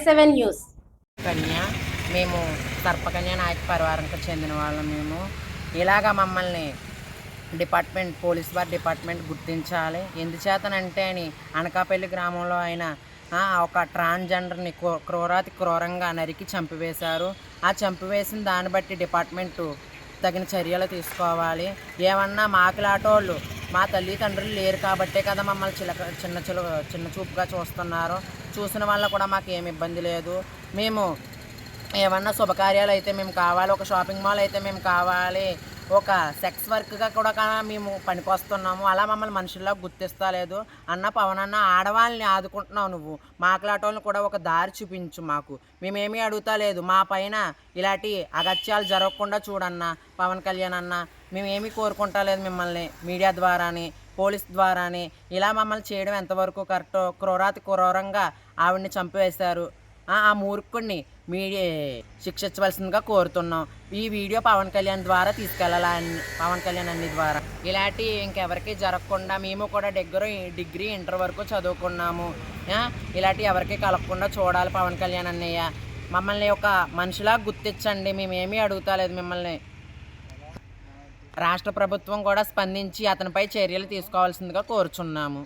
A7 news. కన్య మేము సర్పకన్య నాయక పరివారంకి చెందిన వాళ్ళం. మేము ఇలాగా మమ్మల్ని పోలీస్ వారి డిపార్ట్మెంట్ గుర్తించాలి. ఎందుచేతనంటే అని అనకాపల్లి గ్రామంలో ఆయన ఒక ట్రాన్స్జెండర్ని క్రూరాతి క్రూరంగా నరికి చంపివేశారు. ఆ చంపివేసిన దాన్ని బట్టి డిపార్ట్మెంటు తగిన చర్యలు తీసుకోవాలి. ఏమన్నా మాకులాటోళ్ళు మా తల్లిదండ్రులు లేరు కాబట్టే కదా మమ్మల్ని చిన్న చూపుగా చూస్తున్నారు. చూసిన వల్ల కూడా మాకు ఏమి ఇబ్బంది లేదు. మేము ఏమన్నా శుభకార్యాలు అయితే మేము కావాలి, ఒక షాపింగ్ మాల్ అయితే మేము కావాలి, ఒక సెక్స్ వర్క్గా కూడా మేము పనికొస్తున్నాము. అలా మమ్మల్ని మనుషుల్లా గుర్తిస్తలేదు. అన్న పవన్ అన్న, ఆడవాళ్ళని ఆదుకుంటున్నావు నువ్వు, మాకులాటోళ్ళని కూడా ఒక దారి చూపించు. మాకు మేమేమీ అడుగుతా లేదు. మా పైన ఇలాంటి అగత్యాలు జరగకుండా చూడన్నా పవన్ కళ్యాణ్ అన్న. మేమేమీ కోరుకుంటా లేదు మిమ్మల్ని మీడియా ద్వారాని, పోలీస్ ద్వారాని. ఇలా మమ్మల్ని చేయడం ఎంతవరకు కరెక్టో. క్రూరాతి క్రూరంగా ఆవిడ్ని చంపివేశారు. ఆ మూర్ఖుడిని మీడియా శిక్షించవలసిందిగా కోరుతున్నాం. ఈ వీడియో పవన్ కళ్యాణ్ ద్వారా తీసుకెళ్ళాలని, పవన్ కళ్యాణ్ అన్ని ద్వారా ఇలాంటి ఇంకెవరికి జరగకుండా మేము కూడా డిగ్రీ ఇంటర్ వరకు చదువుకున్నాము. ఇలాంటి ఎవరికి కలగకుండా చూడాలి పవన్ కళ్యాణ్ అన్నయ్య. మమ్మల్ని ఒక మనిషిలా గుర్తించండి. మేమేమీ అడుగుతాలేదు మిమ్మల్ని. రాష్ట్ర ప్రభుత్వం కూడా స్పందించి అతనిపై చర్యలు తీసుకోవాల్సిందిగా కోరుచున్నాము.